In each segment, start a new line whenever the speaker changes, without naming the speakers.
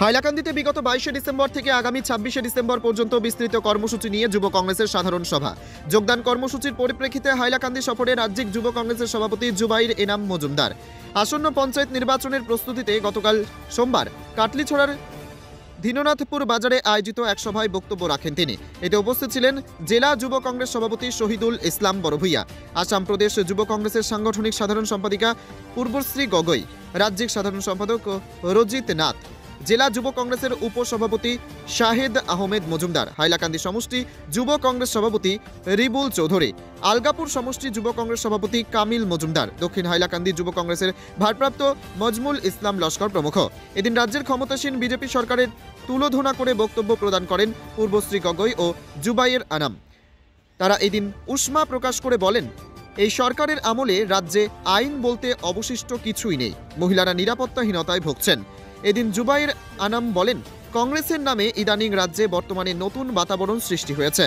হাইলাকান্দিতে বিগত 22শে ডিসেম্বর থেকে আগামী 26শে ডিসেম্বর পর্যন্ত বিস্তৃত কর্মসূচি নিয়ে যুব কংগ্রেসের সাধারণ সভা। যোগদান কর্মসূচির পরিপ্রেক্ষিতে হাইলাকান্দি সফরে রাজ্যিক যুব কংগ্রেসের সভাপতি জুবাইর এনাম মজুমদার। আসন্ন পঞ্চায়েত নির্বাচনের প্রস্তুতিতে গতকাল সোমবার কাটলিছড়ার দীননাথপুর বাজারে আয়োজিত এক সভায় বক্তব্য রাখেন তিনি। এতে উপস্থিত ছিলেন জেলা যুব কংগ্রেস সভাপতি শহীদুল ইসলাম বড়ভূইয়া, আসাম প্রদেশ যুব কংগ্রেসের সাংগঠনিক সাধারণ সম্পাদিকা পূর্বশ্রী গগৈ, রাজ্যিক সাধারণ সম্পাদক রজিত নাথ, জেলা যুব কংগ্রেসের উপসভাপতি শাহেদ আহমেদ মজুমদার, হাইলাকান্দি সমষ্টি যুব কংগ্রেস সভাপতি রিবুল চৌধুরী, আলগাপুর সমষ্টি যুব কংগ্রেস সভাপতি কামিল মজুমদার, দক্ষিণ হাইলাকান্দি যুব কংগ্রেসের ভারপ্রাপ্ত মজমুল ইসলাম লস্কর প্রমুখ। এদিন রাজ্যের ক্ষমতাসীন বিজেপি সরকারের তুলোধনা করে বক্তব্য প্রদান করেন পূর্বশ্রী গগৈ ও জুবাইর আনাম। তারা এদিন উষ্মা প্রকাশ করে বলেন, এই সরকারের আমলে রাজ্যে আইন বলতে অবশিষ্ট কিছুই নেই, মহিলারা নিরাপত্তাহীনতায় ভুগছেন। এদিন জুবাইর আনাম বলেন, কংগ্রেসের নামে ইদানিং রাজ্যে বর্তমানে নতুন বাতাবরণ সৃষ্টি হয়েছে।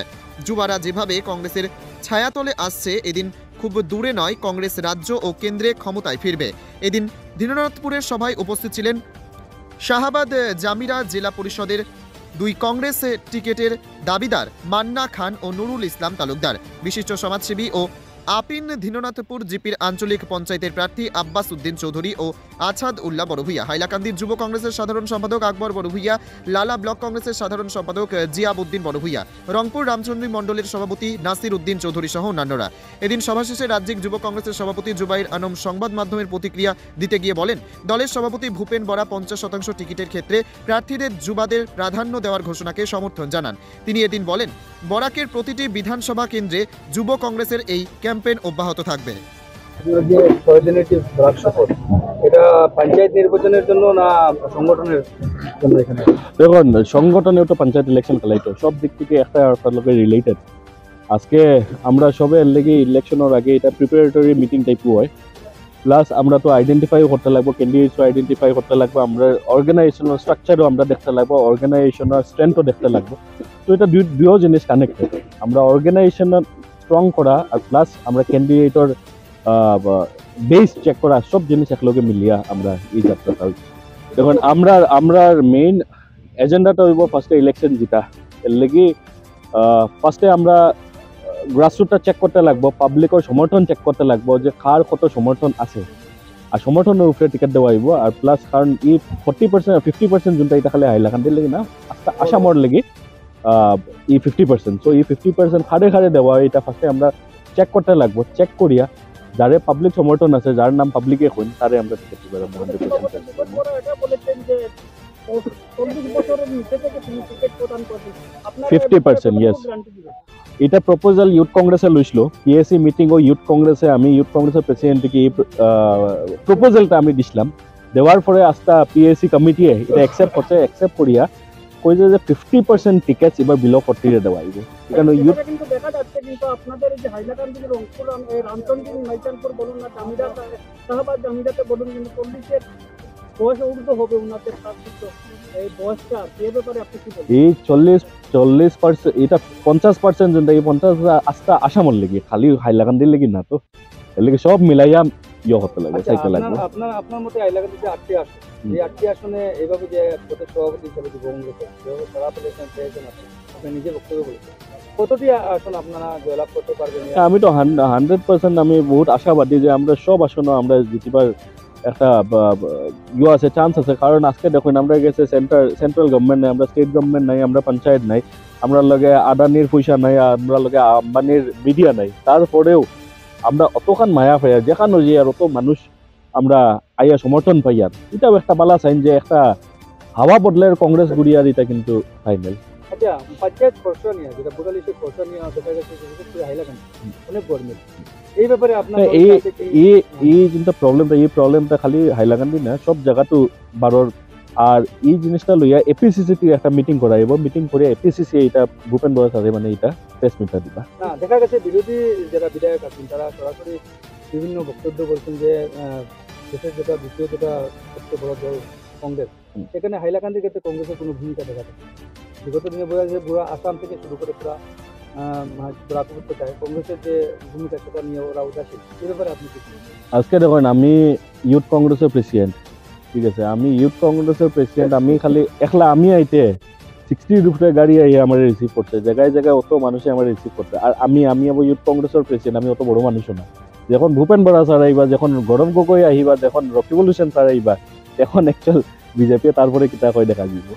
যুবারা যেভাবে কংগ্রেসের ছায়াতলে আসছে, এদিন খুব দূরে নয় কংগ্রেস রাজ্য ও কেন্দ্রে ক্ষমতায় ফিরবে। এদিন দীননাথপুরের সভায় উপস্থিত ছিলেন শাহাবাদ জামিরা জেলা পরিষদের 2 কংগ্রেস টিকেটের দাবিদার মান্না খান ও নুরুল ইসলাম তালুকদার, বিশিষ্ট সমাজসেবী ও আপিন দীননাথপুর জিপির আঞ্চলিক পঞ্চায়েতের প্রার্থী আব্বাস উদ্দিন চৌধুরী ও আছাদ উল্লাহ বড়ভূইয়া, হাইলাকান্দির যুব কংগ্রেসের সাধারণ সম্পাদক আকবর বড়ভূইয়া, লালা ব্লক কংগ্রেসের সাধারণ সম্পাদক জিয়াব উদ্দিন বড়ভূইয়া, রংপুর রামচন্দ্রী মণ্ডলের সভাপতি নাসির উদ্দিন চৌধুরী সহ অন্যান্যরা। এদিন সভা শেষে রাজ্যিক যুব কংগ্রেসের সভাপতি জুবাইর আনম সংবাদ মাধ্যমের প্রতিক্রিয়া দিতে গিয়ে বলেন, দলের সভাপতি ভূপেন বরা 50% টিকিটের ক্ষেত্রে প্রার্থীদের যুবাদের প্রাধান্য দেওয়ার ঘোষণাকে সমর্থন জানান। তিনি এদিন বলেন, বরাকের প্রতিটি বিধানসভা কেন্দ্রে যুব কংগ্রেসের এই ক্যাম্পেইন অব্যাহত থাকবে।
এটা পঞ্চায়েত নির্বাচনের জন্য না সংগঠনের জন্য? এখানে
দেখুন, সংগঠনে তো পঞ্চায়েত ইলেকশন খেলাইতো সব দিক থেকে একটা রিলেটেড। আজকে আমরা সবে লেগে ইলেকশনের আগে এটা প্রিপারেটরি মিটিং টাইপও হয়, প্লাস আমরা তো আইডেন্টিফাই করতে লাগবো, ক্যান্ডিডেটসও আইডেন্টিফাই করতে লাগবো, আমরা অর্গানাইজেশনাল স্ট্রাকচারও আমরা দেখতে লাগবো, অর্গানাইজেশনাল স্ট্রেংথও দেখতে লাগবো। তো এটা দুই জিনিস কানেক্টেড। আমরা অর্গানাইজেশনাল স্ট্রং করা আর প্লাস আমরা ক্যান্ডিডেটর বেস চেক করা, সব জিনিস একলগে মিলিয়া আমরা এই যাত্রাটা। দেখুন, আমরা মেইন এজেন্ডাটা হইব ফার্স্টে ইলেকশন জিতা। এর লাগি ফার্স্টে আমরা গ্রাসরুটটা চেক করতে লাগবো, পাবলিকের সমর্থন চেক করতে লাগবো যে কার কত সমর্থন আছে, আর সমর্থনের উপরে টিকিট দেওয়া হইব। আর প্লাস কারণ এই 40% 50% যোনটা এটা খালি হাইলাকান্দির লাগি না, আসামর লাগি এই 50%। সো এই 50% খাড়ে খাড়ে দেওয়া হয়, এটা ফার্স্টে আমরা চেক করতে লাগবো। চেক করিয়া যারে পাবলিক সমর্থন আছে, যার নাম পাবলিকে এখন, তারে আমরা টিকিট দিব। 50%, ইয়েস। এটা প্রপোজাল ইউথ কংগ্রেসে লইছিল, পিএসসি মিটিং ও ইউথ কংগ্রেসে, আমি ইউথ কংগ্রেসের প্রেসিডেন্টকে এই প্রপোজালটা আমি দিছিলাম। দেওয়ার পরে আস্তা পিএসসি কমিটিয়ে এটা অ্যাকসেপ্ট করছে। অ্যাকসেপ্ট করিয়া কইছে যে 50% টিকেট এবার বিলো 40 এ দেওয়া হইব। কারণ ইউথ
কিন্তু দেখা যাচ্ছে, কিন্তু আপনাদের এই যে হাইলাকান্দি রংপুর রামচন্দ্রী মাইচানপুর বলুন না, জামিরা শাহবাজ জামিরাতে বলুন, কিন্তু পুলিশের বয়স উর্ধ হবে ওনাদের প্রার্থিত এই বয়সটা, এই ব্যাপারে আপনি কি বলেন?
এই 40% এটা 50% যেটা, এই 50 আস্তা আসামর লাগি, খালি হাইলাকান্দির লাগি না। তো এর লাগি সব মিলাইয়া হতে লাগে, চাইতে লাগবে।
আপনার মতে হাইলাকান্দিতে 8টি আসন, এই 8টি আসনে এইভাবে যে প্রদেশ সভাপতি হিসেবে যুব কংগ্রেসের সারা পেয়েছেন আপনি নিজে বক্তব্য বলেছেন, কতটি আসন আপনারা জয়লাভ করতে পারবেন?
আমি তো 100% আমি বহুত আশাবাদী যে আমরা সব আসনও আমরা জিতবার একটা আছে, চান্স আছে। কারণ আজকে দেখুন, আমরা গেছে সেন্ট্রাল গভর্নমেন্ট নাই, আমরা স্টেট গভর্নমেন্ট নাই, আমরা পঞ্চায়েত নাই, আমরা লগে আদানির পয়সা নাই, আমরা লগে আম্বানির মিডিয়া নাই। তারপরেও আমরা অতখান মায়া পাইয়া যেখানে যে আর অত মানুষ আমরা আইয়া সমর্থন পাইয়ার, এটাও একটা বালা সাইন যে একটা হাওয়া বদলের কংগ্রেস গুড়িয়ার, এটা কিন্তু ফাইনাল।
আচ্ছা, পঞ্চায়েত খরচ নিয়ে যেটা বোটালিশে খরচ নিয়ে দেখা গেছে হাইলাকান্দি অনেক গরমিল, এই ব্যাপারে আপনার
এই যেটা প্রবলেমটা খালি হাইলাকান্দি না, সব জায়গাতো বারোর। আর এই জিনিসটা লইয়া এপিসিসি একটা মিটিং করাইব, মিটিং করে এপিসিসি এটা ভূপেন বরা স্যারে মানে এটা প্রেস মিটটা দিবা।
না, দেখা গেছে বিরোধী যারা বিধায়ক আছেন তারা সরাসরি বিভিন্ন বক্তব্য বলছেন যে দেশের যেটা দ্বিতীয় যেটা সবচেয়ে বড় দল কংগ্রেস, সেখানে হাইলাকান্দির ক্ষেত্রে কংগ্রেসের কোনো ভূমিকা দেখা যায়। বিগত দিনে বোঝা যায় পুরো আসাম থেকে শুরু করে পুরা করতে চায়, কংগ্রেসের যে ভূমিকা সেটা নিয়ে ওরা উদাসীন। এই ব্যাপারে আপনি কি?
আজকে দেখুন, আমি ইউথ কংগ্রেসের প্রেসিডেন্ট। ঠিক আছে, আমি ইউথ কংগ্রেসের প্রেসিডেন্ট, আমি খালি একলা আমি আইতে 60 উপরে গাড়ি আইয়া আমার রিসিভ করছে, জায়গায় জায়গায় অত মানুষে আমার রিসিভ করছে। আর আমি আবার ইউথ কংগ্রেসের প্রেসিডেন্ট, আমি অত বড় মানুষও না। যখন ভূপেন বরা স্যার আইবা, যখন গৌরব গগৈ আহিবা, যখন রকিবুল হোসেন স্যার আইবা, এখন অ্যাকচুয়াল বিজেপি তারপরে কিতা কয় দেখা দিব।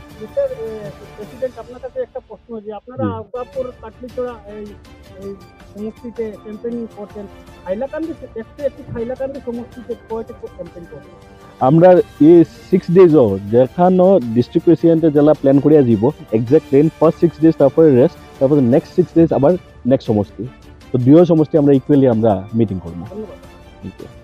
প্রেসিডেন্ট, আপনার কাছে একটা প্রশ্ন, যে আপনারা
জি।
আফগাপুর কাটলিচড়া এই সমষ্টিতে ক্যাম্পেইনিং করছেন, হাইলাকান্দি একটি হাইলাকান্দি সমষ্টিতে কয়টি ক্যাম্পেইন করছেন?
আমরা এই 6 ডেজও যেখানো ডিস্ট্রিক্ট প্রেসিডেন্টে জেলা প্ল্যান করিয়া যাব, এক্সাক্ট প্ল্যান ফার্স্ট 6 ডেজ, তারপরে রেস্ট, তারপরে নেক্সট 6 ডেজ আবার নেক্সট সমষ্টি। তো দুই সমষ্টি আমরা ইকুয়ালি আমরা মিটিং করবো।
ধন্যবাদ।